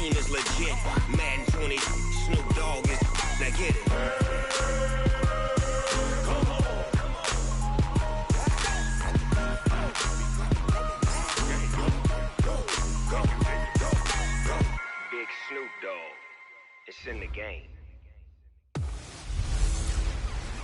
team is legit. Madden 20, Snoop Dogg is. Now get it. Big Snoop Dogg. It's in the game.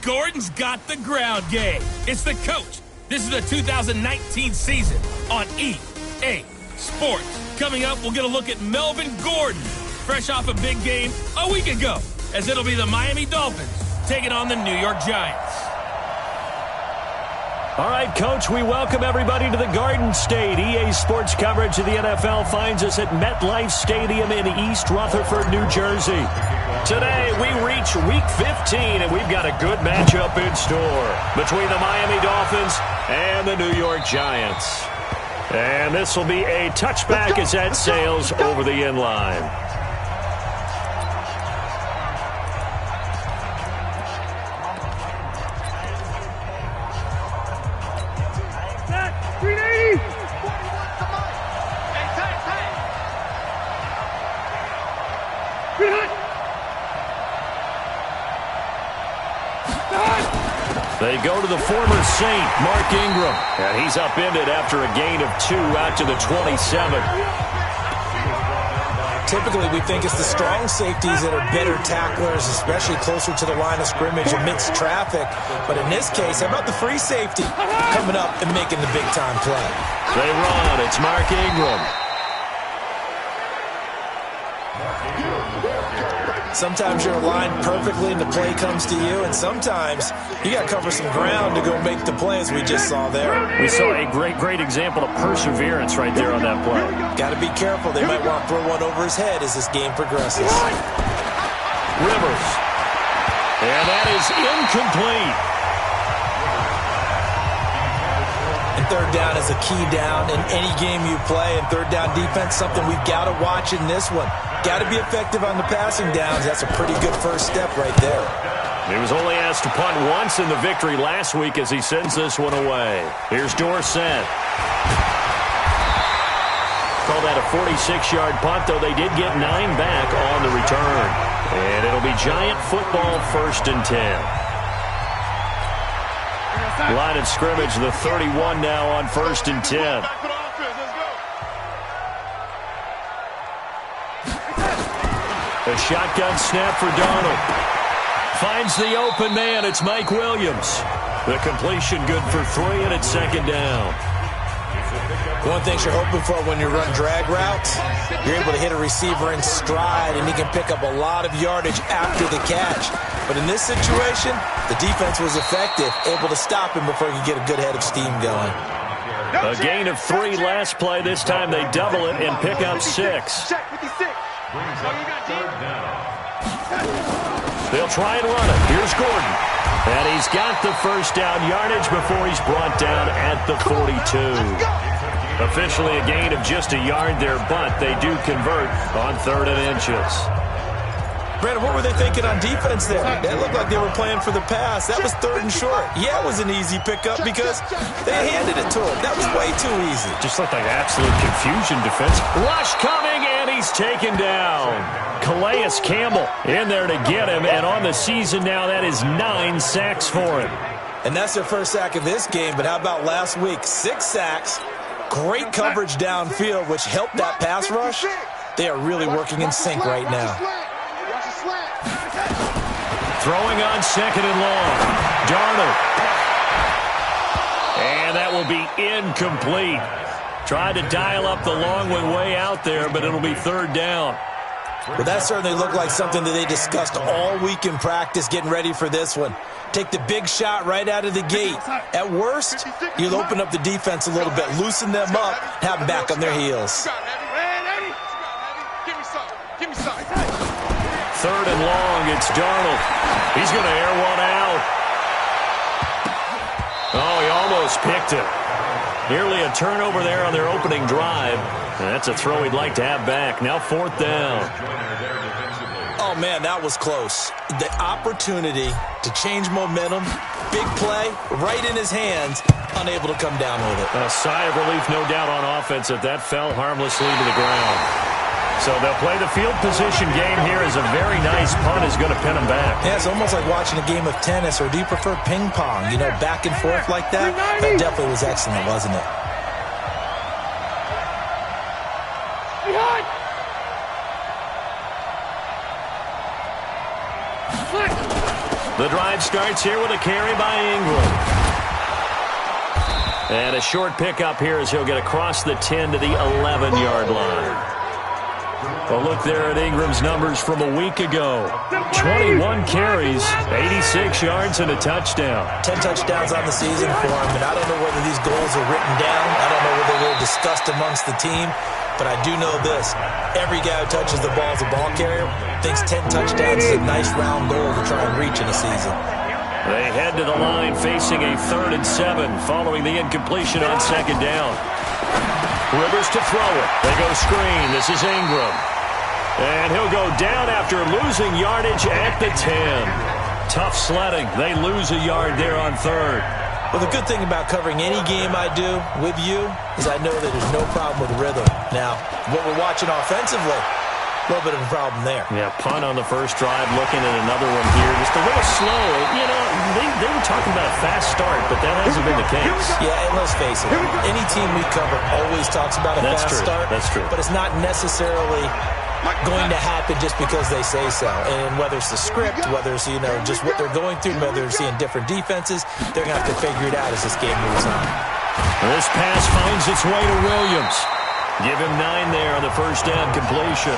Gordon's got the ground game. It's the coach. This is the 2019 season on EA Sports. Coming up, we'll get a look at Melvin Gordon, fresh off a big game a week ago, as it'll be the Miami Dolphins taking on the New York Giants. All right, Coach, we welcome everybody to the Garden State. EA Sports coverage of the NFL finds us at MetLife Stadium in East Rutherford, New Jersey. Today, we reach Week 15, and we've got a good matchup in store between the Miami Dolphins and the New York Giants. And this will be a touchback as that sails over the inline. They go to the former Saint, Mark Ingram. And he's upended after a gain of 2 out to the 27. Typically, we think it's the strong safeties that are better tacklers, especially closer to the line of scrimmage amidst traffic. But in this case, how about the free safety coming up and making the big-time play? They run. It's Mark Ingram. Sometimes you're aligned perfectly and the play comes to you, and sometimes you got to cover some ground to go make the play, as we just saw there. We saw a great example of perseverance right there on that play. Got to be careful. They might want to throw one over his head as this game progresses. Rivers. And that is incomplete. And third down is a key down in any game you play, and third down defense, something we've got to watch in this one. Got to be effective on the passing downs. That's a pretty good first step right there. He was only asked to punt once in the victory last week as he sends this one away. Here's Dorsett. Call that a 46-yard punt, though they did get 9 back on the return. And it'll be Giant football, 1st and 10. Line of scrimmage, the 31 now on 1st and 10. A shotgun snap for Donald. Finds the open man. It's Mike Williams. The completion good for 3, and it's 2nd down. One thing you're hoping for when you run drag routes, you're able to hit a receiver in stride, and he can pick up a lot of yardage after the catch. But in this situation, the defense was effective, able to stop him before he could get a good head of steam going. A gain of 3 last play. This time they double it and pick up 6. They'll try and run it. Here's Gordon. And he's got the first down yardage before he's brought down at the 42. Officially a gain of just a yard there, but they do convert on 3rd and inches. Brandon, what were they thinking on defense there? That looked like they were playing for the pass. That was 3rd and short. Yeah, it was an easy pickup because they handed it to him. That was way too easy. Just looked like absolute confusion defense. Rush coming, and he's taken down. Calais Campbell in there to get him, and on the season now, that is 9 sacks for him. And that's their first sack of this game, but how about last week? 6 sacks, great coverage downfield, which helped that pass rush. They are really working in sync right now. Throwing on 2nd and long. Darnold. And that will be incomplete. Tried to dial up the long one way out there, but it'll be 3rd down. Well, that certainly looked like something that they discussed all week in practice getting ready for this one. Take the big shot right out of the gate. At worst, you'll open up the defense a little bit, loosen them up, have them back on their heels. 3rd and long, it's Darnold. He's going to air one out. Oh, he almost picked it. Nearly a turnover there on their opening drive. And that's a throw he'd like to have back. Now 4th down. Oh, man, that was close. The opportunity to change momentum, big play, right in his hands, unable to come down with it. A sigh of relief, no doubt, on offense if that fell harmlessly to the ground. So they'll play the field position game here as a very nice punt is going to pin them back. Yeah, it's almost like watching a game of tennis, or do you prefer ping pong? You know, back and forth like that? That definitely was excellent, wasn't it? The drive starts here with a carry by Ingram. And a short pickup here as he'll get across the 10 to the 11-yard line. A look there at Ingram's numbers from a week ago. 21 carries, 86 yards, and a touchdown. 10 touchdowns on the season for him, and I don't know whether these goals are written down. I don't know whether they're discussed amongst the team, but I do know this. Every guy who touches the ball as a ball carrier thinks 10 touchdowns is a nice round goal to try and reach in a season. They head to the line facing a 3rd and 7 following the incompletion on 2nd down. Rivers to throw it. They go screen. This is Ingram. And he'll go down after losing yardage at the 10. Tough sledding. They lose a yard there on 3rd. Well, the good thing about covering any game I do with you is I know that there's no problem with rhythm. Now, what we're watching offensively, a little bit of a problem there. Yeah, punt on the first drive, looking at another one here. Just a little slow. You know, they were talking about a fast start, but that hasn't been the case. Yeah, and let's face it, any team we cover always talks about a fast start. That's true. But it's not necessarily going to happen just because they say so. And whether it's the script, whether it's, you know, just what they're going through, whether they're seeing different defenses, they're going to have to figure it out as this game moves on. This pass finds its way to Williams. Give him 9 there on the first down completion.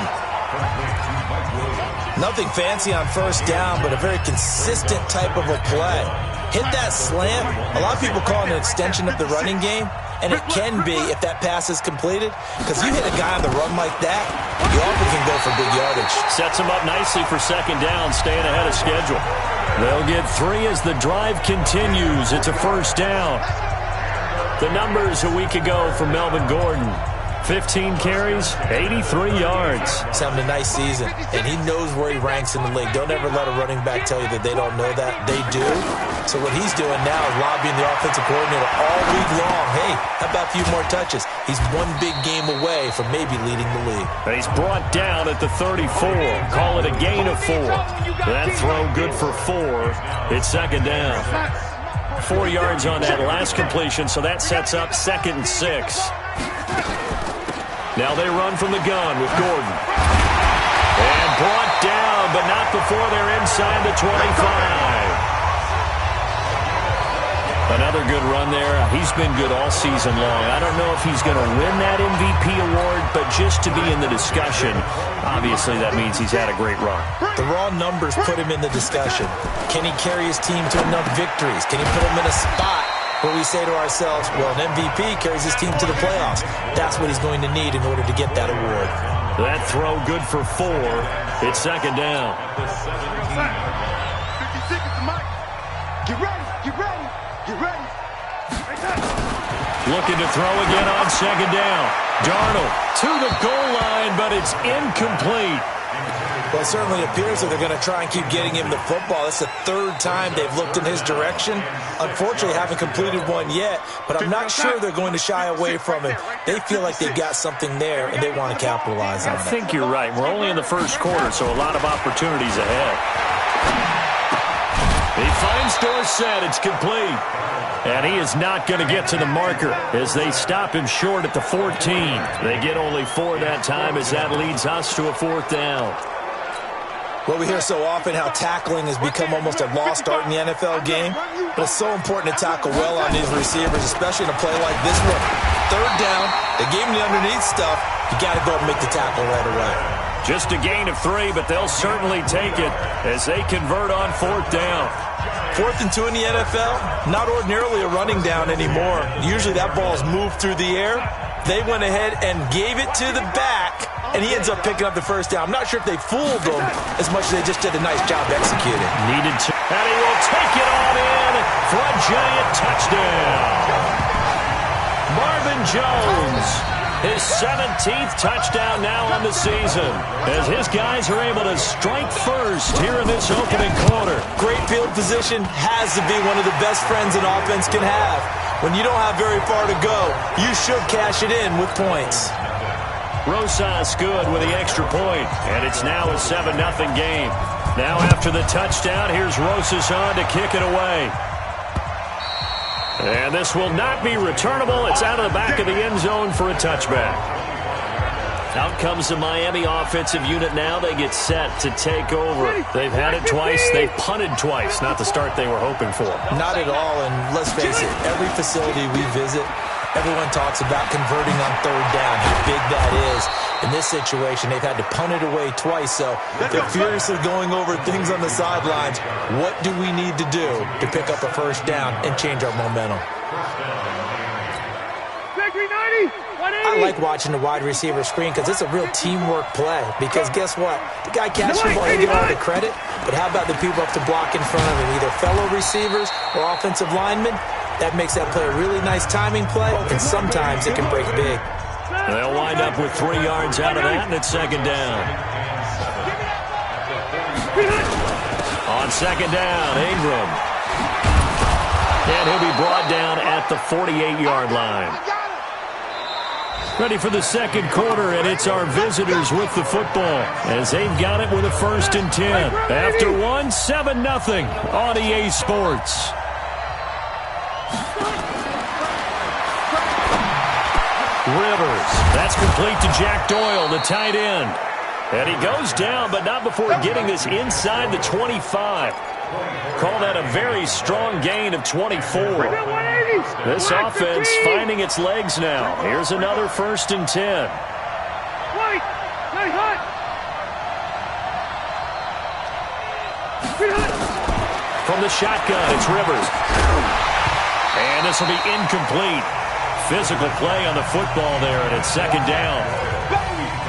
Nothing fancy on first down, but a very consistent type of a play. Hit that slant. A lot of people call it an extension of the running game, and it can be if that pass is completed, because you hit a guy on the run like that, you often can go for big yardage. Sets him up nicely for 2nd down, staying ahead of schedule. They'll get 3 as the drive continues. It's a first down. The numbers a week ago for Melvin Gordon. 15 carries, 83 yards. He's having a nice season, and he knows where he ranks in the league. Don't ever let a running back tell you that they don't know that. They do. So what he's doing now is lobbying the offensive coordinator all week long. Hey, how about a few more touches? He's one big game away from maybe leading the league. He's brought down at the 34. Call it a gain of 4. That throw good for 4. It's 2nd down. 4 yards on that last completion, so that sets up 2nd and 6. Now they run from the gun with Gordon. And brought down, but not before they're inside the 25. Another good run there. He's been good all season long. I don't know if he's going to win that MVP award, but just to be in the discussion, obviously that means he's had a great run. The raw numbers put him in the discussion. Can he carry his team to enough victories? Can he put him in a spot where we say to ourselves, well, an MVP carries his team to the playoffs. That's what he's going to need in order to get that award. That throw good for 4. It's 2nd down. 50 seconds, Mike. Get ready, get ready, get ready. Looking to throw again on 2nd down. Darnold to the goal line, but it's incomplete. Well, it certainly appears that they're going to try and keep getting him the football. It's the 3rd time they've looked in his direction. Unfortunately, haven't completed one yet, but I'm not sure they're going to shy away from him. They feel like they've got something there, and they want to capitalize on it. I think you're right. We're only in the first quarter, so a lot of opportunities ahead. He finds Dorsett. It's complete. And he is not going to get to the marker as they stop him short at the 14. They get only 4 that time as that leads us to a 4th down. Well, we hear so often how tackling has become almost a lost art in the NFL game. But it's so important to tackle well on these receivers, especially in a play like this one. 3rd down, they gave him the underneath stuff. You got to go and make the tackle right away. Just a gain of 3, but they'll certainly take it as they convert on 4th down. 4th and 2 in the NFL, not ordinarily a running down anymore. Usually that ball's moved through the air. They went ahead and gave it to the back, and he ends up picking up the first down. I'm not sure if they fooled him as much as they just did a nice job executing. Needed to. And he will take it on in for a giant touchdown. Marvin Jones, his 17th touchdown now on the season, as his guys are able to strike first here in this opening quarter. Great field position has to be one of the best friends an offense can have. When you don't have very far to go, you should cash it in with points. Rosas good with the extra point, and it's now a 7-0 game. Now after the touchdown, here's Rosas on to kick it away. And this will not be returnable. It's out of the back of the end zone for a touchback. Out comes the Miami offensive unit now. They get set to take over. They've had it twice. They've punted twice. Not the start they were hoping for. Not at all, and let's face it, every facility we visit, everyone talks about converting on third down, how big that is. In this situation, they've had to punt it away twice, so they're furiously going over things on the sidelines. What do we need to do to pick up a first down and change our momentum? I like watching the wide receiver screen because it's a real teamwork play. Because guess what? The guy catching the ball, he get all the credit. But how about the people up to block in front of him? Either fellow receivers or offensive linemen. That makes that play a really nice timing play, and sometimes it can break big. They'll wind up with 3 yards out of that, and it's second down. On second down, Ingram. And he'll be brought down at the 48-yard line. Ready for the second quarter, and it's our visitors with the football as they've got it with a 1st and 10. After one, 7-0 on EA Sports. Rivers. That's complete to Jack Doyle, the tight end. And he goes down, but not before getting this inside the 25. Call that a very strong gain of 24. This offense finding its legs now. Here's another 1st and 10. From the shotgun, it's Rivers. And this will be incomplete. Physical play on the football there, and it's second down.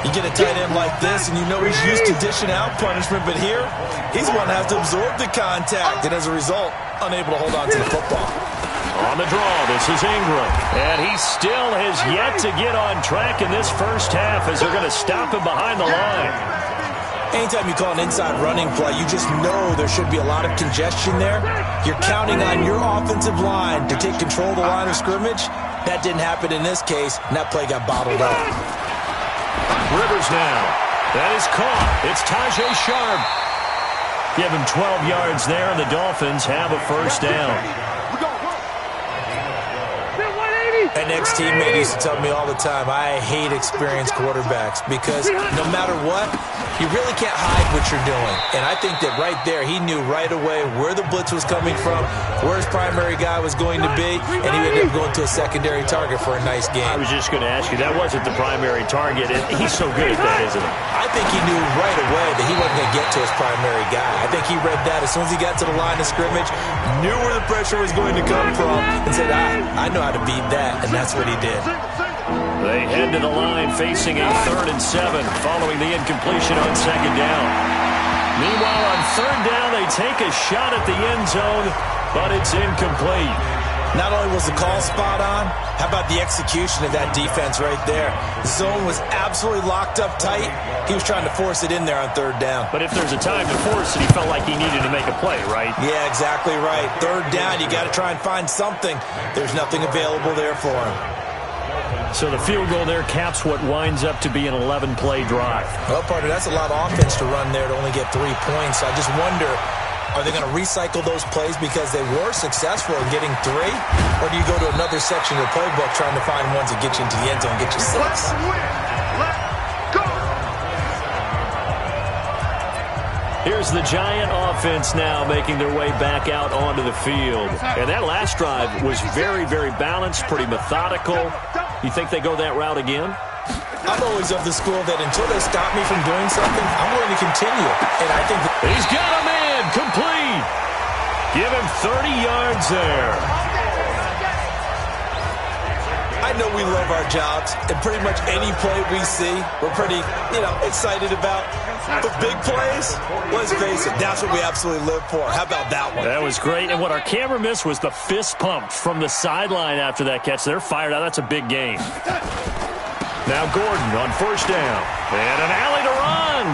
You get a tight end like this, and you know he's used to dishing out punishment, but here, he's going to have to absorb the contact, and as a result, unable to hold on to the football. On the draw, this is Ingram, and he still has yet to get on track in this first half as they're going to stop him behind the line. Anytime you call an inside running play, you just know there should be a lot of congestion there. You're counting on your offensive line to take control of the line of scrimmage. That didn't happen in this case, and that play got bottled up. Rivers now. That is caught. It's Tajay Sharp. Give him 12 yards there, and the Dolphins have a first down. An ex-teammate used to tell me all the time, I hate experienced quarterbacks because no matter what, you really can't hide what you're doing. And I think that right there, he knew right away where the blitz was coming from, where his primary guy was going to be, and he ended up going to a secondary target for a nice game. I was just going to ask you, that wasn't the primary target. He's so good at that, isn't he? I think he knew right away that he wasn't going to get to his primary guy. I think he read that as soon as he got to the line of scrimmage, knew where the pressure was going to come from, and said, I know how to beat that. And that's what he did. They head to the line facing a 3rd and 7 following the incompletion on second down. Meanwhile, on third down, they take a shot at the end zone, but it's incomplete. Not only was the call spot on, how about the execution of that defense right there? The zone was absolutely locked up tight. He was trying to force it in there on third down. But if there's a time to force it, he felt like he needed to make a play, right? Yeah, exactly right. Third down, you got to try and find something. There's nothing available there for him. So the field goal there caps what winds up to be an 11-play drive. Well, partner, that's a lot of offense to run there to only get 3 points. I just wonder, are they going to recycle those plays because they were successful in getting 3? Or do you go to another section of the playbook trying to find ones that get you into the end zone and get you 6? Here's the Giant offense now making their way back out onto the field. And that last drive was very, very balanced, pretty methodical. You think they go that route again? I'm always of the school that until they stop me from doing something, I'm going to continue. And I think that he's got a man complete. Give him 30 yards there. I know we love our jobs, and pretty much any play we see, we're pretty, excited about. But big plays, let's face it, that's what we absolutely live for. How about that one? That was great, and what our camera missed was the fist pump from the sideline after that catch. They're fired out. That's a big game. Now Gordon on first down, and an alley to run.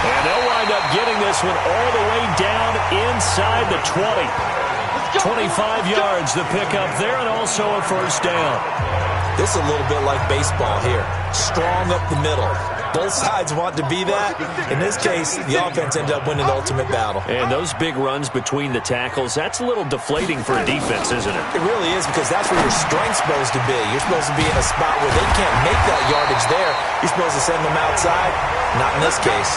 And they'll wind up getting this one all the way down inside the 20. 25 yards the pickup there, and also a first down. This is a little bit like baseball here. Strong up the middle. Both sides want to be that. In this case, the offense ended up winning the ultimate battle. And those big runs between the tackles, that's a little deflating for a defense, isn't it? It really is, because that's where your strength's supposed to be. You're supposed to be in a spot where they can't make that yardage there. You're supposed to send them outside. Not in this case.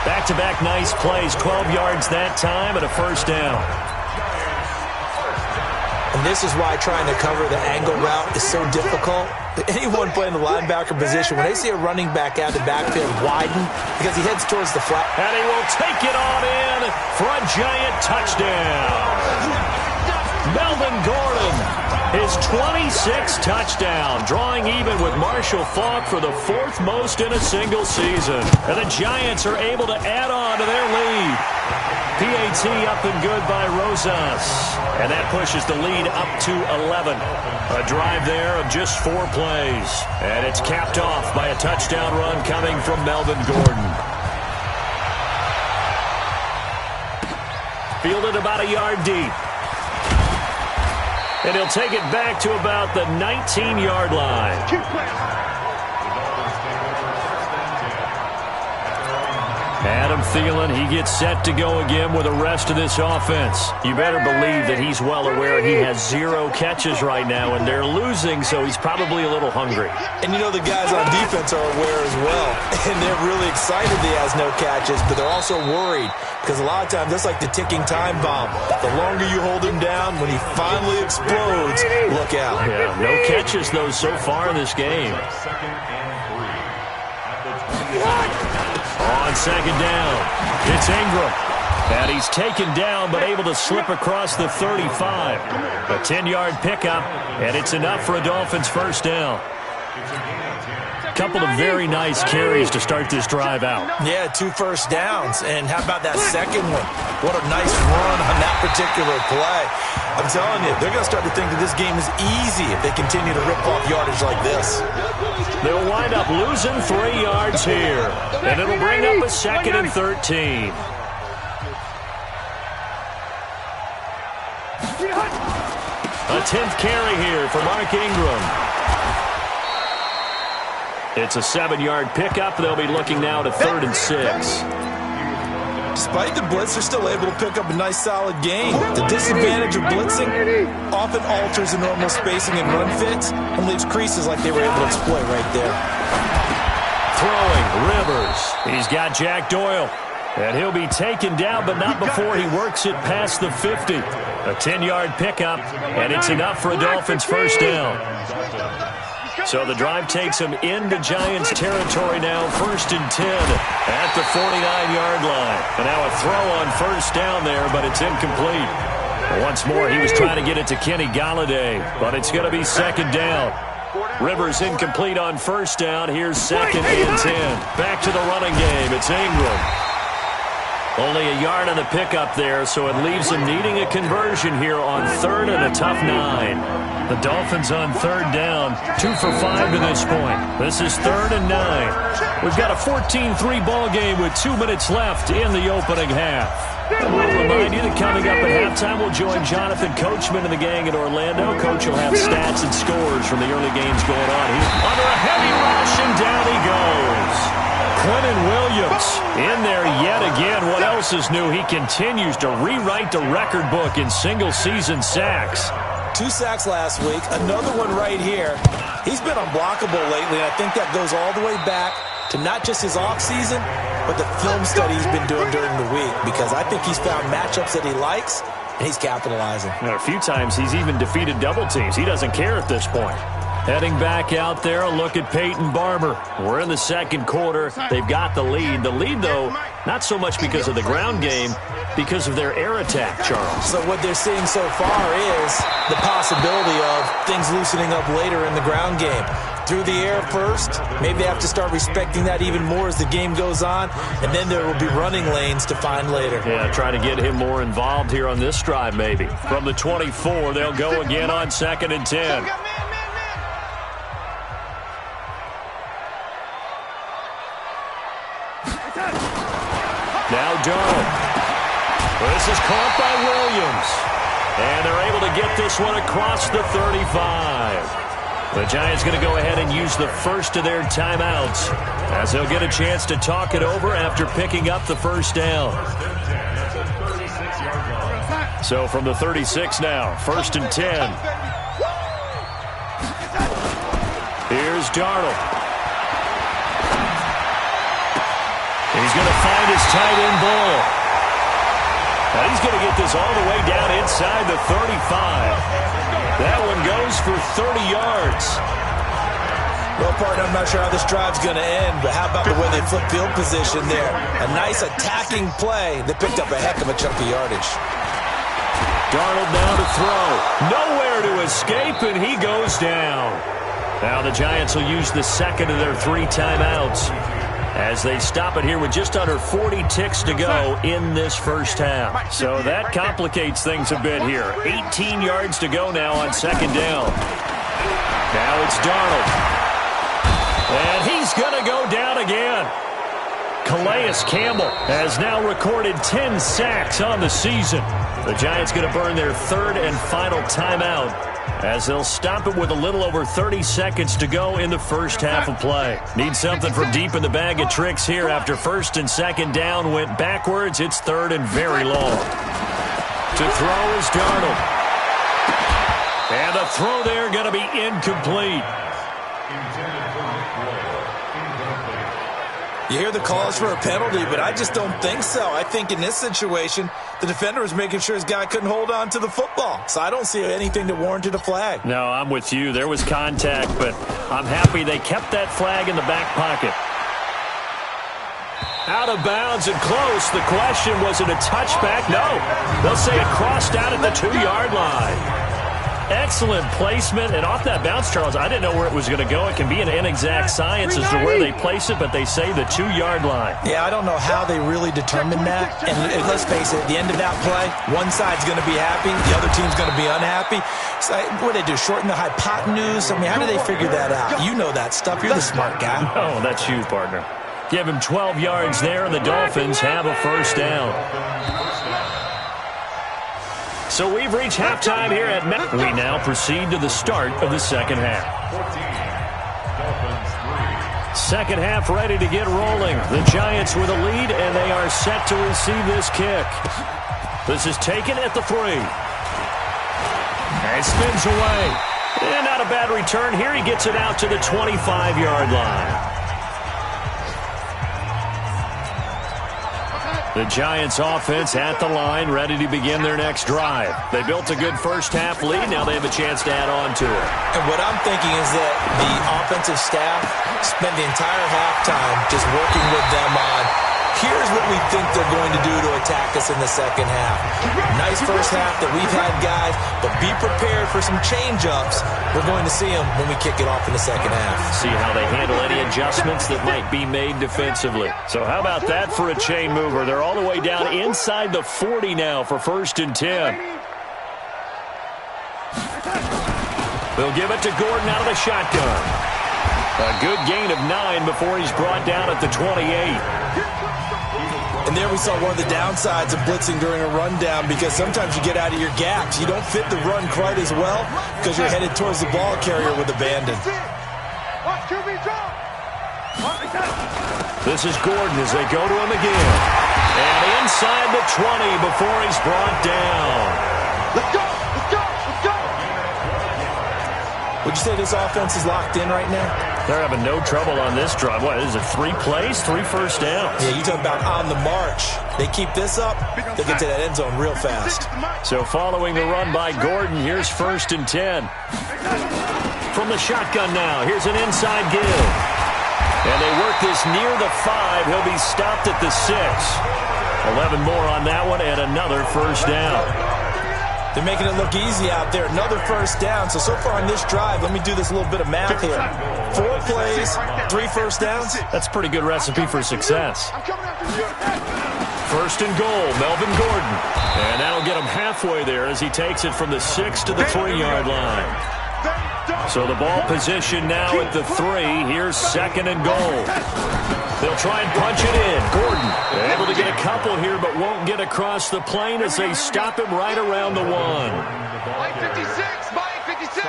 Back-to-back nice plays, 12 yards that time and a first down. And this is why trying to cover the angle route is so difficult. Anyone playing the linebacker position, when they see a running back out the backfield widen, because he heads towards the flat. And he will take it on in for a giant touchdown. Melvin Gordon, his 26th touchdown, drawing even with Marshall Faulk for the 4th most in a single season. And the Giants are able to add on to their lead. PAT up and good by Rosas. And that pushes the lead up to 11. A drive there of just 4 plays. And it's capped off by a touchdown run coming from Melvin Gordon. Fielded about a yard deep. And he'll take it back to about the 19-yard line. Adam Thielen, he gets set to go again with the rest of this offense. You better believe that he's well aware he has 0 catches right now, and they're losing, so he's probably a little hungry. And you know the guys on defense are aware as well. And they're really excited that he has no catches, but they're also worried. Because a lot of times, that's like the ticking time bomb. The longer you hold him down, when he finally explodes, look out. Yeah, no catches, though, so far in this game. On second down, it's Ingram. And he's taken down, but able to slip across the 35. A 10-yard pickup, and it's enough for a Dolphins first down. Couple of very nice carries to start this drive out. Yeah, 2 first downs. And how about that second one? What a nice run on that particular play. I'm telling you, they're going to start to think that this game is easy if they continue to rip off yardage like this. They'll wind up losing 3 yards here. And it'll bring up a 2nd and 13. A 10th carry here for Mark Ingram. It's a 7-yard pickup. They'll be looking now to 3rd and 6. Despite the blitz, they're still able to pick up a nice, solid gain. The disadvantage of blitzing often alters the normal spacing and run fits and leaves creases like they were able to exploit right there. Throwing, Rivers. He's got Jack Doyle. And he'll be taken down, but not before he works it past the 50. A 10-yard pickup, and it's enough for a Dolphins first down. So the drive takes him into Giants territory now, 1st and 10 at the 49-yard line. And now a throw on first down there, but it's incomplete. Once more, he was trying to get it to Kenny Galladay, but it's going to be 2nd down. Rivers incomplete on first down. Here's 2nd and 10. Back to the running game. It's Ingram. Only a yard on the pickup there, so it leaves him needing a conversion here on 3rd and a tough 9. The Dolphins on 3rd down, 2 for 5 to this point. This is 3rd and 9. We've got a 14-3 ball game with 2 minutes left in the opening half. And we'll remind you that coming up at halftime, we'll join Jonathan Coachman and the gang in Orlando. Coach will have stats and scores from the early games going on. He's under a heavy rush, and down he goes. Quentin Williams in there yet again. What else is new? He continues to rewrite the record book in single-season sacks. 2 sacks last week, another one right here. He's been unblockable lately, and I think that goes all the way back to not just his offseason, but the film study he's been doing during the week, because I think he's found matchups that he likes, and he's capitalizing. A few times he's even defeated double teams. He doesn't care at this point. Heading back out there, a look at Peyton Barber. We're in the 2nd quarter. They've got the lead. The lead, though, not so much because of the ground game, because of their air attack, Charles. So what they're seeing so far is the possibility of things loosening up later in the ground game. Through the air first, maybe they have to start respecting that even more as the game goes on, and then there will be running lanes to find later. Yeah, trying to get him more involved here on this drive, maybe. From the 24, they'll go again on 2nd and 10. Now Darnold. This is caught by Williams. And they're able to get this one across the 35. The Giants going to go ahead and use the first of their timeouts as they'll get a chance to talk it over after picking up the first down. So from the 36 now, 1st and 10. Here's Darnold. He's going to find his tight end ball. Now he's going to get this all the way down inside the 35. That one goes for 30 yards. Well, partner, I'm not sure how this drive's going to end, but how about the way they flip field position there? A nice attacking play. They picked up a heck of a chunk of yardage. Darnold now to throw. Nowhere to escape, and he goes down. Now the Giants will use the second of their 3 timeouts as they stop it here with just under 40 ticks to go in this first half. So that complicates things a bit here. 18 yards to go now on 2nd down. Now it's Darnold. And he's going to go down again. Calais Campbell has now recorded 10 sacks on the season. The Giants going to burn their 3rd and final timeout as they'll stop it with a little over 30 seconds to go in the first half of play. Need something from deep in the bag of tricks here after 1st and 2nd down went backwards. It's 3rd and very long. To throw is Darnold. And the throw there going to be incomplete. You hear the calls for a penalty, but I just don't think so. I think in this situation, the defender was making sure his guy couldn't hold on to the football. So I don't see anything that warranted a flag. No, I'm with you. There was contact, but I'm happy they kept that flag in the back pocket. Out of bounds and close. The question, was it a touchback? No. They'll say it crossed out at the 2-yard line. Excellent placement, and off that bounce, Charles, I didn't know where it was going to go. It can be an inexact science as to where they place it, but they say the 2-yard line. Yeah, I don't know how they really determined that. And let's face it, at the end of that play, one side's going to be happy, the other team's going to be unhappy. So what do they do, shorten the hypotenuse? I mean, how do they figure that out? You know that stuff. You're the smart guy. Oh, that's you, partner. Give him 12 yards there, and the Dolphins have a first down. So we've reached halftime here at Met. We now proceed to the start of the second half. Second half ready to get rolling. The Giants with a lead, and they are set to receive this kick. This is taken at the 3. And spins away. And not a bad return here. He gets it out to the 25-yard line. The Giants offense at the line, ready to begin their next drive. They built a good first half lead. Now they have a chance to add on to it. And what I'm thinking is that the offensive staff spent the entire halftime just working with them on, here's what we think they're going to do to attack us in the second half. Nice first half that we've had, guys, but be prepared for some change-ups. We're going to see them when we kick it off in the second half. See how they handle any adjustments that might be made defensively. So how about that for a chain mover? They're all the way down inside the 40 now for 1st and 10. They'll give it to Gordon out of the shotgun. A good gain of 9 before he's brought down at the 28. And there we saw one of the downsides of blitzing during a rundown, because sometimes you get out of your gaps. You don't fit the run quite as well because you're headed towards the ball carrier with abandon. This is Gordon as they go to him again. And inside the 20 before he's brought down. Let's go! Let's go! Let's go! Would you say this offense is locked in right now? They're having no trouble on this drive. What, is it 3 plays, 3 first downs? Yeah, you talk about on the march. They keep this up, they'll get to that end zone real fast. So following the run by Gordon, here's 1st and 10. From the shotgun now, here's an inside give. And they work this near the 5. He'll be stopped at the 6. 11 more on that one, and another first down. They're making it look easy out there. Another first down. So far on this drive, let me do this little bit of math here. 4 plays, 3 first downs. That's a pretty good recipe for success. 1st and goal, Melvin Gordon. And that'll get him halfway there as he takes it from the 6 to the 3-yard line. So the ball position now at the 3. Here's 2nd and goal. They'll try and punch it in. Gordon able to get a couple here, but won't get across the plane as they stop him right around the 1. Mike 56! Mike 56!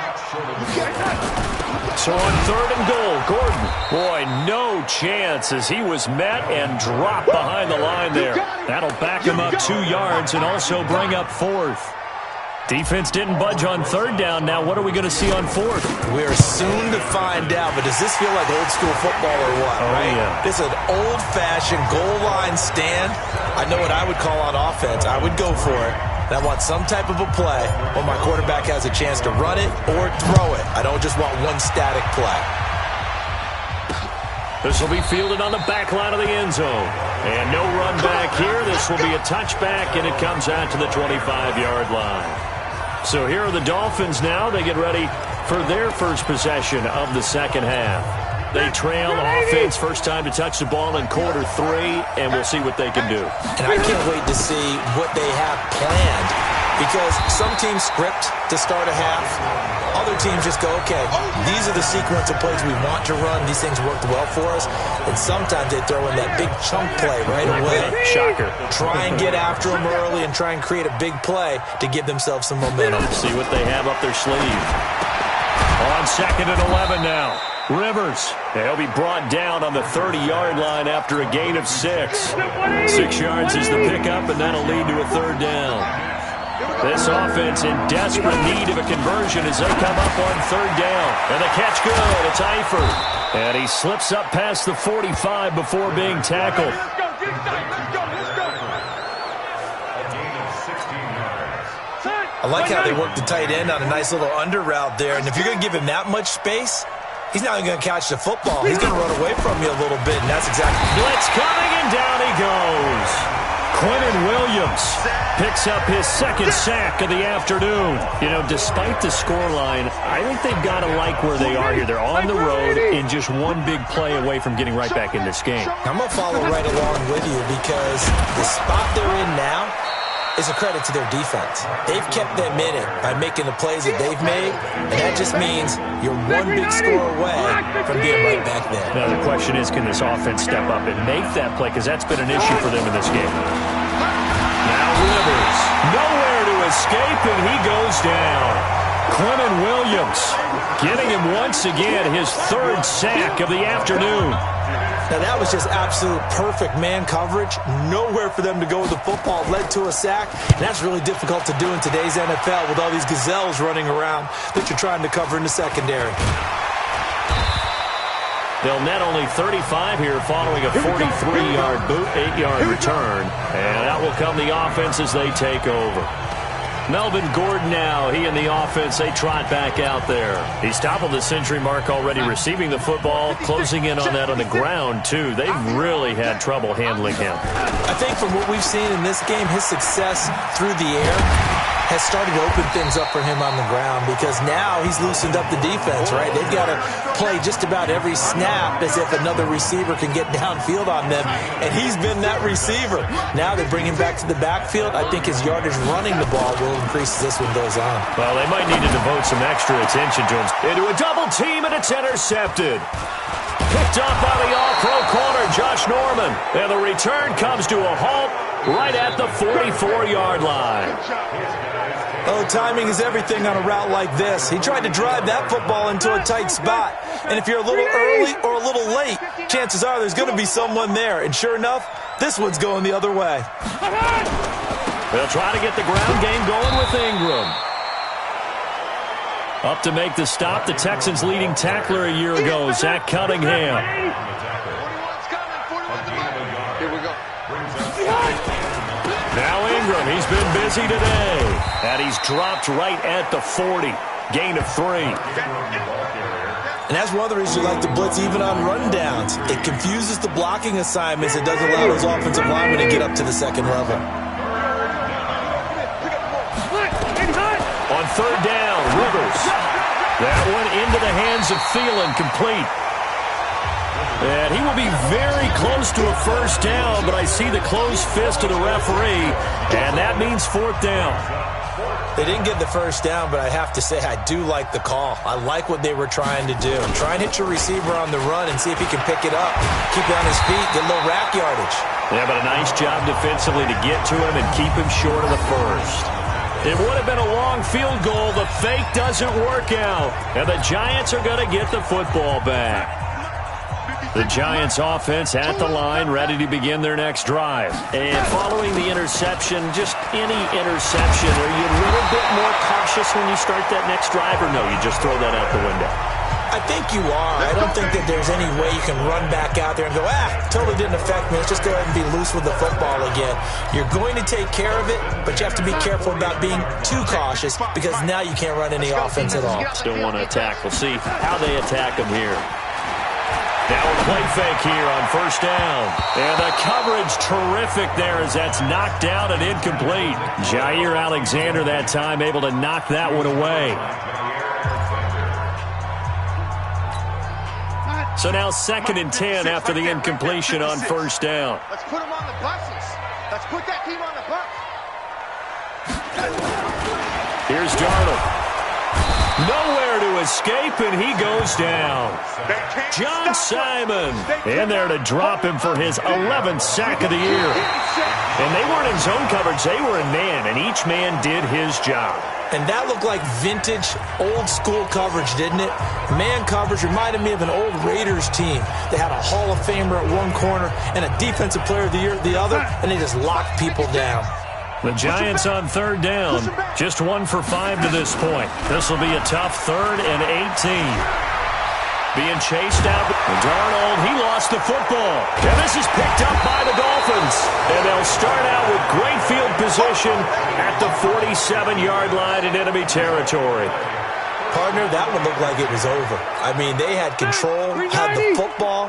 So on 3rd and goal, Gordon. Boy, no chance as he was met and dropped behind the line there. That'll back him up 2 yards and also bring up 4th. Defense didn't budge on 3rd down. Now what are we going to see on 4th? We're soon to find out, but does this feel like old school football or what, right? Yeah. This is an old-fashioned goal line stand. I know what I would call on offense. I would go for it. And I want some type of a play where my quarterback has a chance to run it or throw it. I don't just want one static play. This will be fielded on the back line of the end zone. And no run back here. This will be a touchback, and it comes out to the 25-yard line. So here are the Dolphins now. They get ready for their first possession of the second half. They trail offense, first time to touch the ball in quarter 3, and we'll see what they can do. And I can't wait to see what they have planned, because some teams script to start a half. Other teams just go, okay, these are the sequence of plays we want to run. These things worked well for us. And sometimes they throw in that big chunk play right away. Shocker. Try and get after them early and try and create a big play to give themselves some momentum. See what they have up their sleeve. On 2nd and 11 now. Rivers. He'll be brought down on the 30-yard line after a gain of 6. 6 yards is the pickup, and that'll lead to a 3rd down. This offense in desperate need of a conversion as they come up on 3rd down. And the catch good. It's Eifert. And he slips up past the 45 before being tackled. I like how they work the tight end on a nice little under route there. And if you're going to give him that much space, he's not even going to catch the football. He's going to run away from you a little bit, and that's exactly... Blitz coming, and down he goes. Quentin Williams picks up his 2nd sack of the afternoon. You know, despite the scoreline, I think they've got to like where they are here. They're on the road and just one big play away from getting right back in this game. I'm going to follow right along with you because the spot they're in now is a credit to their defense. They've kept them in it by making the plays that they've made, and that just means you're one big score away from being right back there. Now, the question is, can this offense step up and make that play? Because that's been an issue for them in this game. Now Rivers, nowhere to escape, and he goes down. Quentin Williams getting him once again his 3rd sack of the afternoon. Now, that was just absolute perfect man coverage. Nowhere for them to go with the football. Led to a sack. And that's really difficult to do in today's NFL with all these gazelles running around that you're trying to cover in the secondary. They'll net only 35 here following a 43-yard boot, 8-yard return. And that will come the offense as they take over. Melvin Gordon now, he and the offense, they trot back out there. He's toppled the century mark already receiving the football, closing in on that on the ground, too. They've really had trouble handling him. I think from what we've seen in this game, his success through the air has started to open things up for him on the ground because now he's loosened up the defense, right? They've got to play just about every snap as if another receiver can get downfield on them, and he's been that receiver. Now they bring him back to the backfield. I think his yardage running the ball will increase as this one goes on. Well, they might need to devote some extra attention to him. Into a double team, and it's intercepted. Picked up by the all-pro corner, Josh Norman. And the return comes to a halt right at the 44-yard line. Oh, timing is everything on a route like this. He tried to drive that football into a tight spot. And if you're a little early or a little late, chances are there's going to be someone there. And sure enough, this one's going the other way. They'll try to get the ground game going with Ingram. Up to make the stop, the Texans' leading tackler a year ago, Zach Cunningham. Here we go. Now Ingram, he's been busy today. And he's dropped right at the 40. Gain of 3. And that's one of the reasons you like to blitz even on rundowns. It confuses the blocking assignments. It doesn't allow those offensive linemen to get up to the second level. On 3rd down, Rivers. That one into the hands of Thielen, complete. And he will be very close to a first down, but I see the closed fist of the referee, and that means 4th down. They didn't get the first down, but I have to say I do like the call. I like what they were trying to do. Try and hit your receiver on the run and see if he can pick it up. Keep it on his feet, get a little rack yardage. Yeah, but a nice job defensively to get to him and keep him short of the first. It would have been a long field goal. The fake doesn't work out. And the Giants are going to get the football back. The Giants offense at the line, ready to begin their next drive. And following the interception, just any interception, are you a little bit more cautious when you start that next drive, or no, you just throw that out the window? I think you are. I don't think that there's any way you can run back out there and go, totally didn't affect me. Let's just go ahead and be loose with the football again. You're going to take care of it, but you have to be careful about being too cautious because now you can't run any offense at all. Still want to attack. We'll see how they attack them here. Now a play fake here on first down. And the coverage terrific there as that's knocked down and incomplete. Jair Alexander that time able to knock that one away. So now 2nd and 10 after the incompletion on first down. Let's put them on the buses. Let's put that team on the bus. Here's Darnold. Nowhere to escape, and he goes down. John Simon in there to drop him for his 11th sack of the year. And they weren't in zone coverage. They were in man, and each man did his job. And that looked like vintage, old-school coverage, didn't it? Man coverage reminded me of an old Raiders team. They had a Hall of Famer at one corner and a Defensive Player of the Year at the other, and they just locked people down. The Giants on 3rd down, just 1 for 5 to this point. This will be a tough 3rd and 18. Being chased out. Darnold, he lost the football. And this is picked up by the Dolphins. And they'll start out with great field position at the 47-yard line in enemy territory. Partner, that one looked like it was over. I mean, they had control, had the football,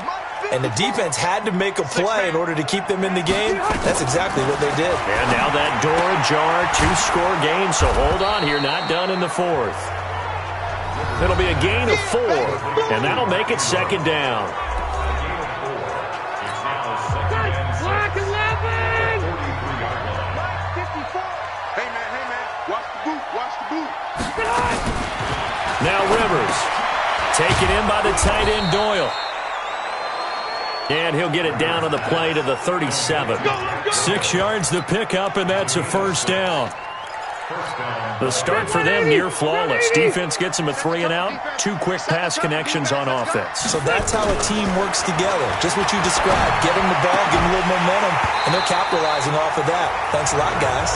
and the defense had to make a play in order to keep them in the game. That's exactly what they did. And now that door ajar, 2-score game, so hold on here, not done in the 4th. It'll be a gain of 4, and that'll make it 2nd down. Hey, man, watch the boot. Now Rivers, taken in by the tight end Doyle. And he'll get it down on the play to the 37. 6 yards to pick up, and that's a first down. The start for them near flawless. Defense gets them a 3 and out. 2 quick pass connections on offense. So that's how a team works together. Just what you described. Get them the ball, give them a little momentum, and they're capitalizing off of that. Thanks a lot, guys.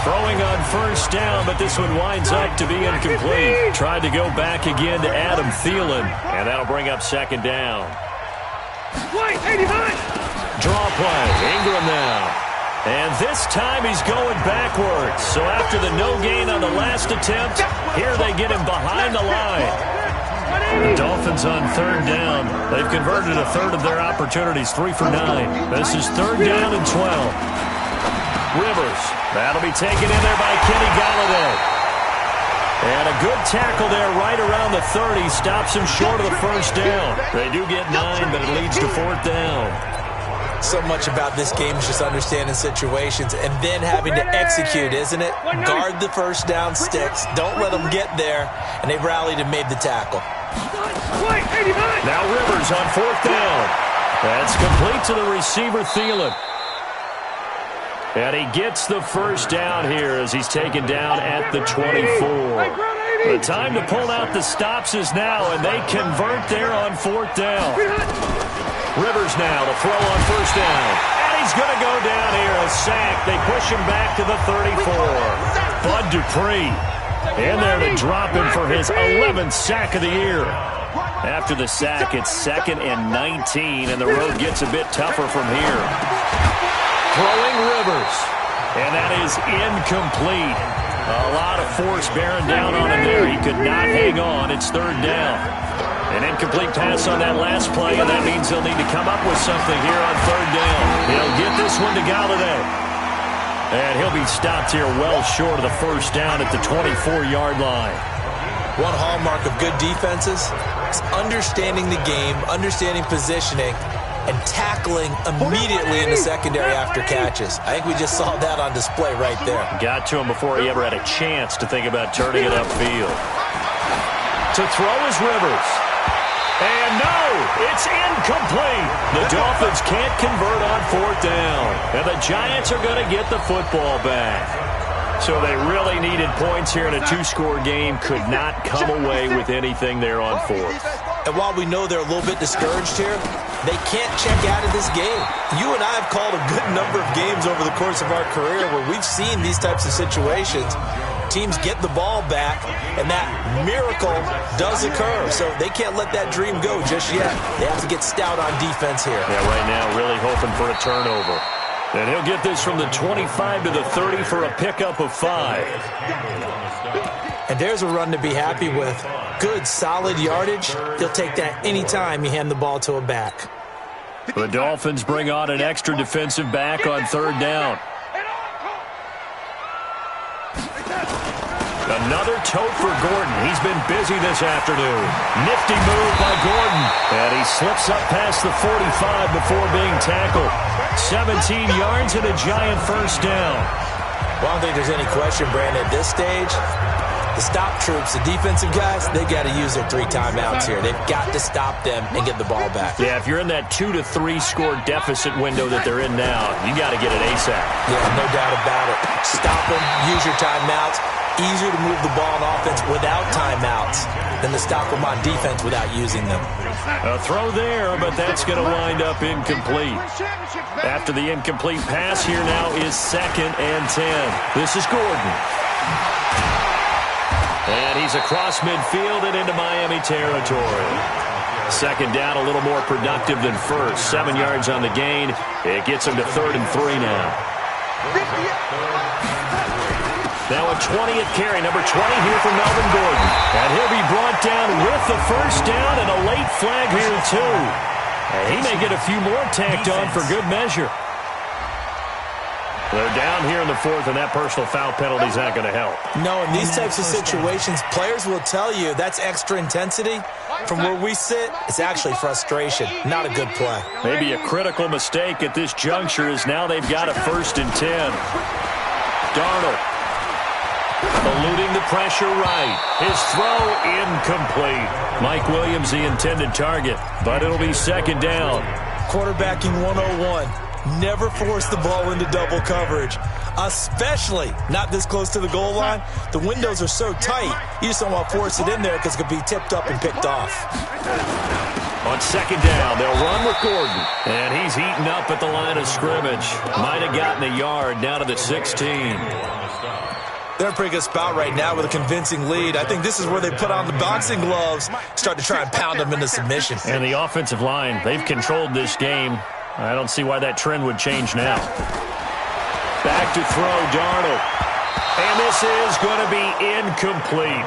Throwing on first down, but this one winds up to be incomplete. Tried to go back again to Adam Thielen, and that'll bring up 2nd down. Draw play. Ingram now. And this time he's going backwards. So after the no gain on the last attempt, here they get him behind the line. The Dolphins on 3rd down. They've converted a 1/3 of their opportunities, 3 for 9. This is 3rd down and 12. Rivers. That'll be taken in there by Kenny Golladay. And a good tackle there right around the 30. Stops him short of the first down. They do get 9, but it leads to 4th down. So much about this game is just understanding situations and then having to execute, isn't it? Guard the first down sticks. Don't let them get there. And they rallied and made the tackle. Now Rivers on 4th down. That's complete to the receiver, Thielen. And he gets the first down here as he's taken down at the 24. The time to pull out the stops is now, and they convert there on 4th down. Rivers now to throw on first down. And he's going to go down here, a sack. They push him back to the 34. Bud Dupree in there to drop him for his 11th sack of the year. After the sack, it's 2nd and 19, and the road gets a bit tougher from here. Throwing Rivers, and that is incomplete. A lot of force bearing down on him there. He could not hang on. It's 3rd down. An incomplete pass on that last play, and that means they'll need to come up with something here on 3rd down. He'll get this one to Golladay. And he'll be stopped here well short of the first down at the 24-yard line. One hallmark of good defenses is understanding the game, understanding positioning, and tackling immediately in the secondary after catches. I think we just saw that on display right there. Got to him before he ever had a chance to think about turning it upfield. To throw is Rivers. And no, it's incomplete. The Dolphins can't convert on 4th down. And the Giants are going to get the football back. So they really needed points here in a two-score game. Could not come away with anything there on fourth. And while we know they're a little bit discouraged here, they can't check out of this game. You and I have called a good number of games over the course of our career where we've seen these types of situations. Teams get the ball back, and that miracle does occur. So they can't let that dream go just yet. They have to get stout on defense here. Yeah, right now really hoping for a turnover. And he'll get this from the 25 to the 30 for a pickup of 5. And there's a run to be happy with. Good, solid yardage. He'll take that anytime you hand the ball to a back. The Dolphins bring on an extra defensive back on third down. Another tote for Gordon. He's been busy this afternoon. Nifty move by Gordon. And he slips up past the 45 before being tackled. 17 yards and a giant first down. Well, I don't think there's any question, Brandon, at this stage, the stop troops, the defensive guys, they got to use their 3 timeouts here. They've got to stop them and get the ball back. Yeah, if you're in that 2 to 3 score deficit window that they're in now, you got to get it ASAP. Yeah, no doubt about it. Stop them, use your timeouts. Easier to move the ball on offense without timeouts than to stop them on defense without using them. A throw there, but that's going to wind up incomplete. After the incomplete pass, here now is 2nd and 10. This is Gordon. And he's across midfield and into Miami territory. 2nd down, a little more productive than first. 7 yards on the gain. It gets him to 3rd and 3 now. Now a 20th carry, number 20 here for Melvin Gordon. And he'll be brought down with the first down and a late flag here, too. And he may get a few more tacked on for good measure. They're down here in the 4th, and that personal foul penalty is not going to help. No, in these types of situations, players will tell you that's extra intensity. From where we sit, it's actually frustration, not a good play. Maybe a critical mistake at this juncture is now they've got a 1st and 10. Darnold. Eluding the pressure right. His throw incomplete. Mike Williams the intended target, but it'll be 2nd down. Quarterbacking 101. Never force the ball into double coverage, especially not this close to the goal line. The windows are so tight, you just don't want to force it in there because it could be tipped up and picked off. On 2nd down, they'll run with Gordon. And he's eaten up at the line of scrimmage. Might have gotten a yard down to the 16. They're in a pretty good spot right now with a convincing lead. I think this is where they put on the boxing gloves, start to try and pound them into submission. And the offensive line, they've controlled this game. I don't see why that trend would change now. Back to throw, Darnold. And this is going to be incomplete.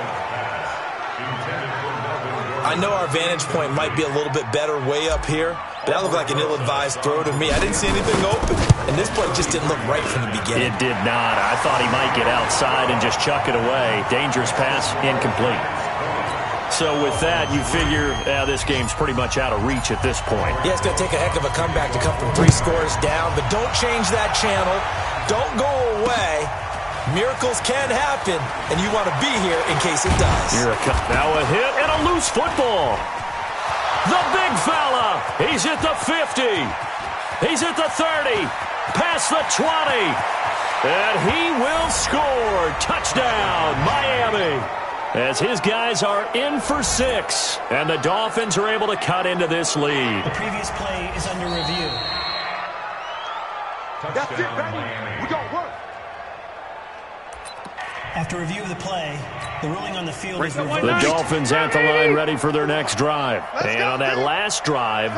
I know our vantage point might be a little bit better way up here, but that looked like an ill-advised throw to me. I didn't see anything open, and this play just didn't look right from the beginning. It did not. I thought he might get outside and just chuck it away. Dangerous pass, incomplete. So with that, you figure this game's pretty much out of reach at this point. Yeah, it's going to take a heck of a comeback to come from 3 scores down, but don't change that channel. Don't go away. Miracles can happen, and you want to be here in case it does. Now a hit and a loose football. The big fella. He's at the 50. He's at the 30. Past the 20. And he will score. Touchdown, Miami. As his guys are in for 6. And the Dolphins are able to cut into this lead. The previous play is under review. That's it, baby. We got work. After review of the play, the ruling on the field is reversed. The Dolphins at the line ready for their next drive. And on that last drive,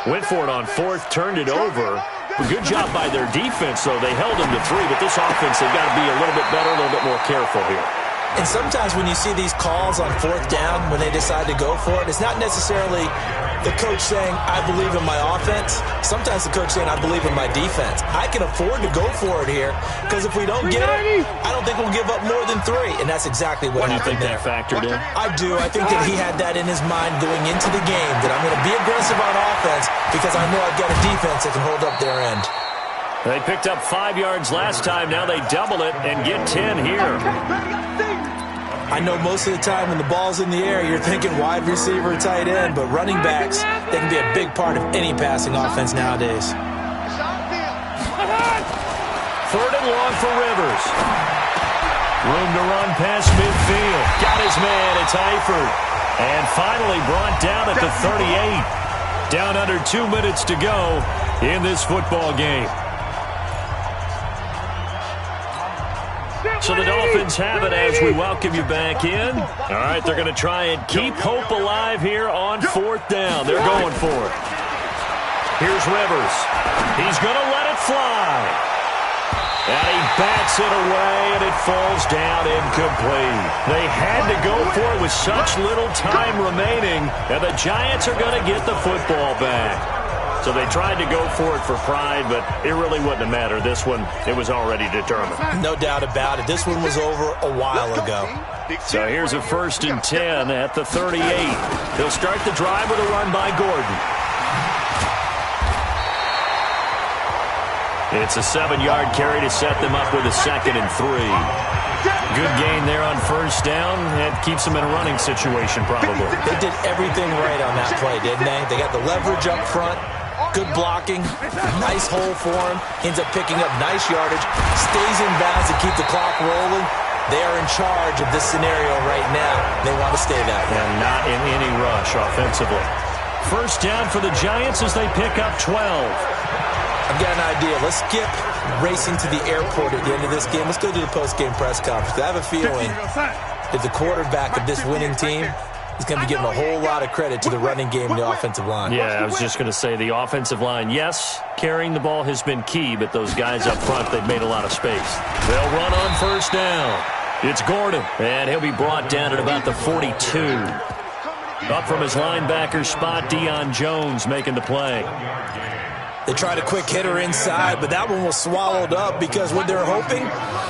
went for it on 4th, turned it over. A good job by their defense, though. They held them to 3, but this offense, they've got to be a little bit better, a little bit more careful here. And sometimes when you see these calls on 4th down, when they decide to go for it, it's not necessarily the coach saying, I believe in my offense. Sometimes the coach saying, I believe in my defense. I can afford to go for it here because if we don't get it, I don't think we'll give up more than 3. And that's exactly what happened there. Do you think that factored in? I do. I think that he had that in his mind going into the game, that I'm going to be aggressive on offense because I know I've got a defense that can hold up their end. They picked up 5 yards last time. Now they double it and get 10 here. I know most of the time when the ball's in the air, you're thinking wide receiver, tight end, but running backs, they can be a big part of any passing offense nowadays. 3rd and long for Rivers. Room to run past midfield. Got his man. It's Eifert. And finally brought down at the 38. Down under 2 minutes to go in this football game. So the Dolphins have it as we welcome you back in. All right, they're going to try and keep hope alive here on 4th down. They're going for it. Here's Rivers. He's going to let it fly. And he bats it away, and it falls down incomplete. They had to go for it with such little time remaining, and the Giants are going to get the football back. So they tried to go for it for pride, but it really wouldn't have mattered. This one, it was already determined. No doubt about it. This one was over a while ago. So here's a 1st and 10 at the 38. They'll start the drive with a run by Gordon. It's a 7-yard carry to set them up with a 2nd and 3. Good gain there on 1st down. It keeps them in a running situation, probably. They did everything right on that play, didn't they? They got the leverage up front. Good blocking, nice hole for him. Ends up picking up nice yardage, stays in bounds to keep the clock rolling. They are in charge of this scenario right now. They want to stay that way. And not in any rush offensively. 1st down for the Giants as they pick up 12. I've got an idea. Let's skip racing to the airport at the end of this game. Let's go to the post-game press conference. I have a feeling that the quarterback of this winning team is going to be giving a whole lot of credit to the running game and the offensive line. Yeah, I was just going to say the offensive line, yes, carrying the ball has been key, but those guys up front, they've made a lot of space. They'll run on 1st down. It's Gordon, and he'll be brought down at about the 42. Up from his linebacker spot, Deion Jones making the play. They tried a quick hitter inside, but that one was swallowed up because what they're hoping,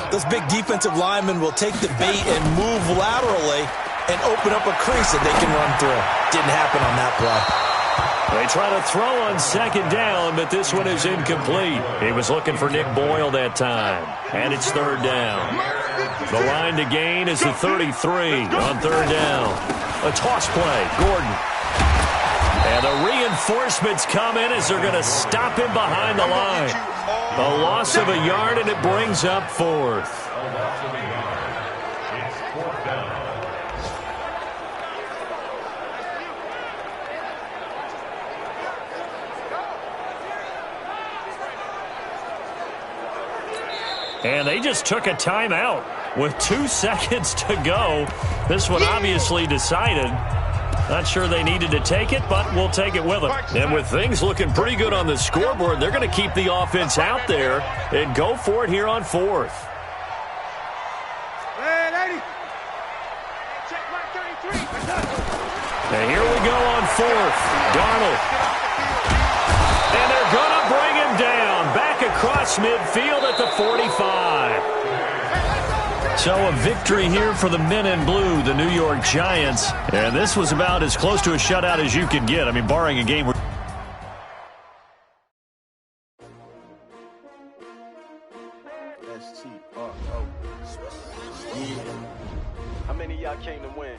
those big defensive linemen will take the bait and move laterally and open up a crease that they can run through. Didn't happen on that play. They try to throw on 2nd down, but this one is incomplete. He was looking for Nick Boyle that time, and it's 3rd down. The line to gain is the 33 on 3rd down. A toss play, Gordon. And the reinforcements come in as they're going to stop him behind the line. A loss of a yard, and it brings up 4th. And they just took a timeout with 2 seconds to go. This one obviously decided. Not sure they needed to take it, but we'll take it with them. And with things looking pretty good on the scoreboard, they're going to keep the offense out there and go for it here on 4th. And here we go on 4th. Darnold. And they're going to bring him down. Back across midfield at the 45. So a victory here for the men in blue, the New York Giants. And this was about as close to a shutout as you can get. I mean, barring a game where... How many of y'all came to win?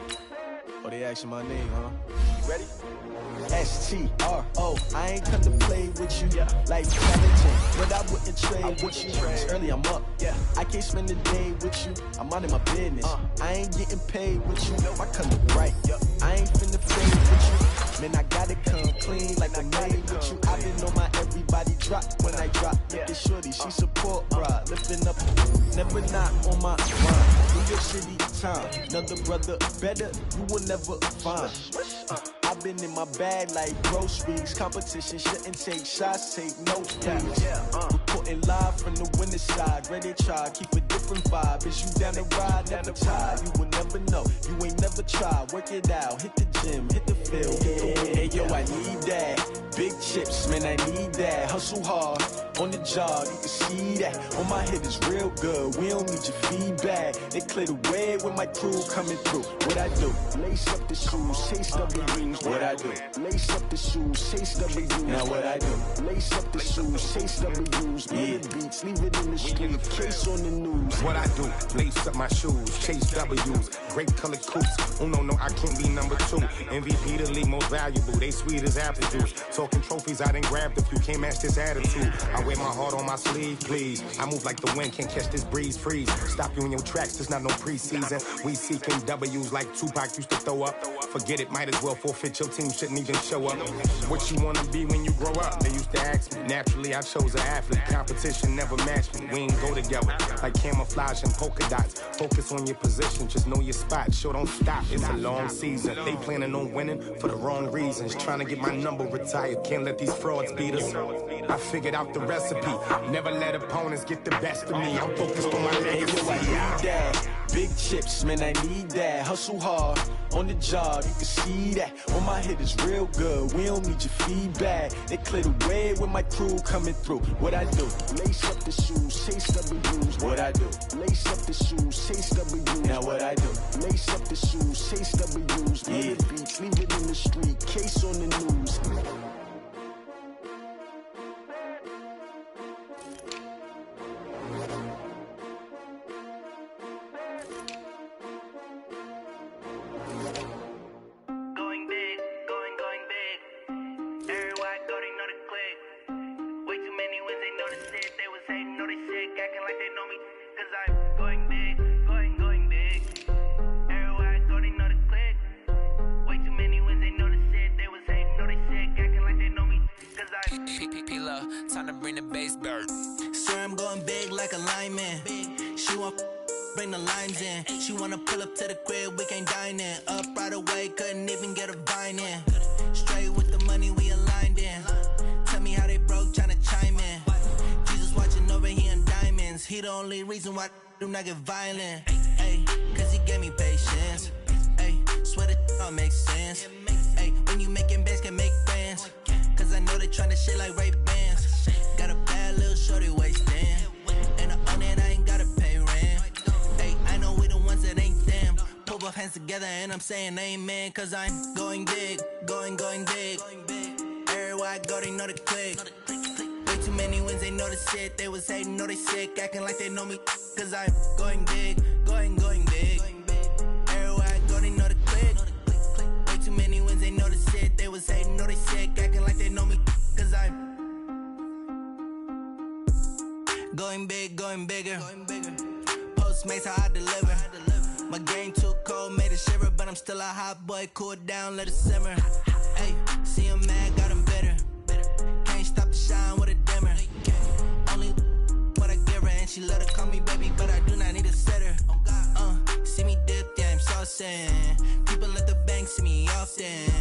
Oh, they asking my name, huh? You ready? S-T-R-O. I ain't come to play with you like challenging, but I wouldn't trade with you. It's early, I'm up. I can't spend the day with you. I'm out of my business. I ain't getting paid with you. I come to right. I ain't finna fade with you. Man, I gotta come clean like I'm made with you. I've been on my everybody drop when I drop. Look at shorty, she support ride. Lifting up, never not on my mind. New York City time. Another brother better, you will never find. I've been in my bag like groceries. Competition shouldn't take shots, take no things. Reporting live from the winning side. Ready to try, keep a different vibe. Is you down the ride, never tired. You will never know, you ain't never tried. Work it out, hit the gym, hit the field, hit the win. Hey yo, I need that. Big chips, man, I need that. Hustle hard, on the job, you can see that. On my head is real good, we don't need your feedback. They clear the way when my crew coming through. What I do? Lace up the shoes, chase W's. What I do? Lace up the shoes, chase W's. Now what I do? Lace up the shoes, chase W's. Yeah. Beats, leave it in the street, case on the news. What I do? Lace up my shoes, chase W's. Great color coops. Oh no, I can't be number 2. MVP the league most valuable. They sweet as apple juice. Talking trophies, I didn't grab the few. Can't match this attitude. I I wear my heart on my sleeve, please. I move like the wind, can't catch this breeze, freeze. Stop you in your tracks, there's not no preseason. We seeking W's like Tupac used to throw up. Forget it, might as well forfeit, your team shouldn't even show up. What you wanna be when you grow up? They used to ask me. Naturally, I chose an athlete. Competition never matched me. We ain't go together like camouflage and polka dots. Focus on your position, just know your spot. Sure, don't stop, it's a long season. They planning on winning for the wrong reasons. Trying to get my number retired, can't let these frauds beat us. I figured out the recipe. Never let opponents get the best of me. I'm focused on my legacy. Big chips, man, I need that. Hustle hard on the job, you can see that. On my hit is real good, we don't need your feedback. They clear the way with my crew coming through. What I do? Lace up the shoes, chase W's. What I do? Lace up the shoes, chase W's. Now what I do? Lace up the shoes, chase W's. Yeah. The beats, leave it in the street, case on the news. Time to bring the bass bird. Sir, I'm going big like a lineman. She want bring the lines in. She wanna pull up to the crib, we can't dine in. Up right away, couldn't even get a vine in. Straight with the money, we aligned in. Tell me how they broke, tryna chime in. Jesus watching over here in diamonds. He the only reason why I do not get violent. Ay, cause he gave me patience. Ay, swear that all makes sense. Ay, when you making bands, can make friends. Cause I know they tryna shit like Ray-Bans. Got a bad little shorty wasting. And I own it, I ain't gotta pay rent. Hey, I know we the ones that ain't them. Pull both hands together and I'm saying amen. Cause I'm going big, going big. Everywhere I go, they know the click. Way too many wins, they know the shit. They was hating, know they sick, acting like they know me. Cause I'm going big, going big. Everywhere I go, they know the click. Way too many wins, they know the shit. They was hating, know they sick, acting like they know me. Cause I'm going big, going bigger. Postmates how I deliver. My game too cold, made it shiver. But I'm still a hot boy, cool it down, let it simmer. Hey, see him mad, got him bitter. Can't stop the shine with a dimmer. Only what I give her, and she let her call me baby, but I do not need a sitter. See me dip, yeah, I'm saucing. People at the bank see me often.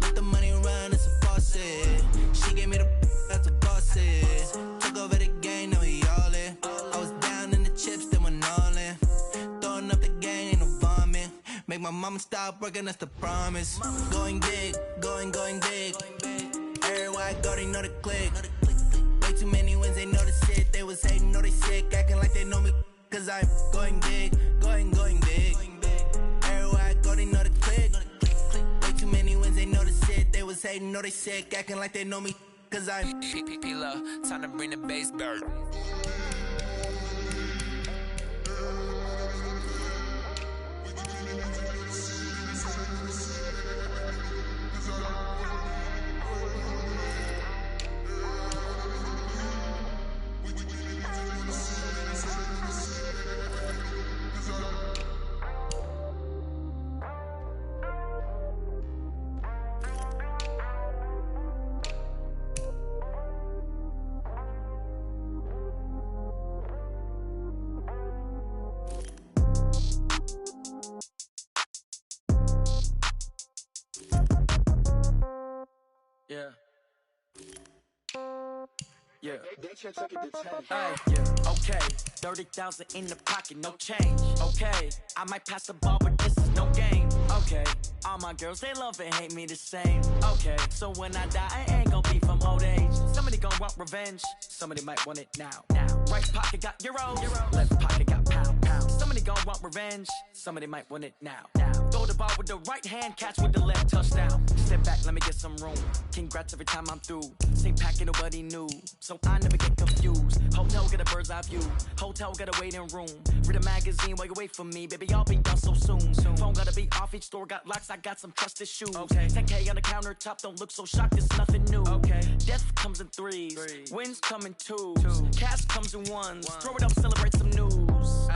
Let the money run, it's a faucet. She gave me the that's a faucet. Took over the game, now we all in. I was down in the chips, then went all in. Throwing up the game, ain't no vomit. Make my mama stop working, that's the promise. Going big, going big. Everywhere I go, they know the click. Way too many wins, they know the shit. They was hating, know they sick, acting like they know me. Cause I'm going big, going big. Everywhere I go, they know the click. Way too many wins, they know the shit. They was hating, know they sick, acting like they know me. Cause I'm P-P-P-Love, time to bring the bass bird. Yeah. Yeah. Hey, yeah. Okay. 30,000 in the pocket, no change. Okay. I might pass the ball, but this is no game. Okay. All my girls, they love and hate me the same. Okay. So when I die, I ain't gon' be from old age. Somebody gon' want revenge. Somebody might want it now. Right pocket got euros. Left pocket got pound. Somebody gon' want revenge. Somebody might want it now. Throw the ball with the right hand, catch with the left, touchdown. Step back, let me get some room. Congrats every time I'm through. Same packet, nobody knew, so I never get confused. Hotel, get a bird's eye view. Hotel, got a waiting room. Read a magazine while you wait for me, baby, I'll be done so soon. Phone gotta be off, each store got locks, I got some trusted shoes. 10K on the countertop, don't look so shocked, it's nothing new. Death comes in threes, wins come in twos, cash comes in ones. Throw it up, celebrate some news.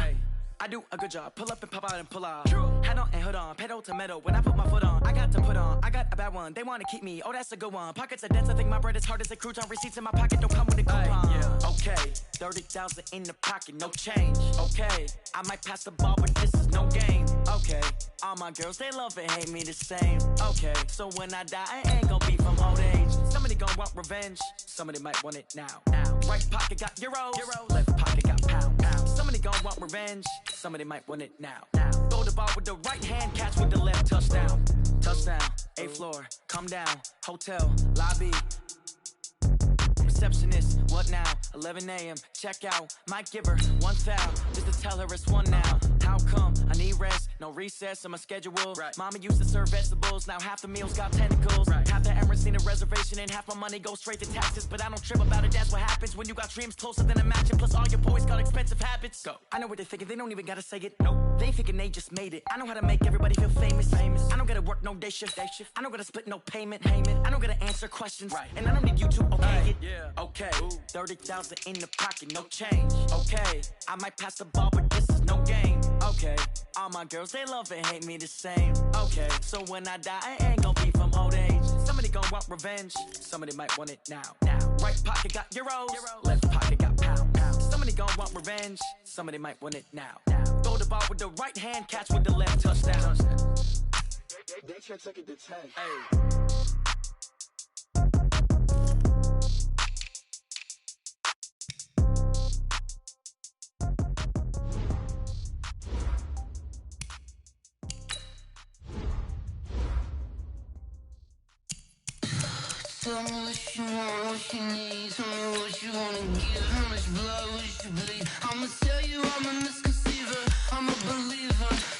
I do a good job, pull up and pop out and pull out. Head on and hood on, pedal to metal. When I put my foot on, I got to put on. I got a bad one, they wanna keep me, oh that's a good one. Pockets are dense, I think my bread is hard as a crouton. Receipts in my pocket don't come with a coupon. Okay, 30,000 in the pocket, no change. Okay, I might pass the ball, but this is no game. Okay, all my girls, they love and hate me the same. Okay, so when I die, I ain't gon' be from old age. Somebody gon' want revenge, somebody might want it now. Right pocket got euros, left pocket got pounds. Somebody gon' want revenge, somebody might want it now. Throw the ball with the right hand, catch with the left, touchdown. Touchdown, 8th floor, come down, hotel, lobby. Receptionist, what now? 11 a.m. check out. Might give her one foul just to tell her it's one now. How come? I need rest, no recess in my schedule. Mama used to serve vegetables, now half the meals got tentacles. Half the errands need a reservation and half my money goes straight to taxes. But I don't trip about it, that's what happens when you got dreams closer than a match. Plus all your boys got expensive habits. Go. I know what they're thinking, they don't even gotta say it. Nope. They thinking they just made it. I know how to make everybody feel famous. I don't gotta work no day shift. I don't gotta split no payment. I don't gotta answer questions. And I don't need you to okay it. Okay, 30,000 in the pocket, no change. Okay, I might pass the ball, but this is no game. Okay, all my girls, they love and hate me the same. Okay, so when I die, I ain't gon' be from old age. Somebody gon' want revenge, somebody might want it now. Right pocket got euros, left pocket got pounds. Somebody gon' want revenge, somebody might want it now. Throw the ball with the right hand, catch with the left, touchdown. They can't take it to 10. Tell me what you want, what you need. Tell me what you wanna give. How much blood would you bleed? I'ma tell you I'm a misconceiver, I'm a believer.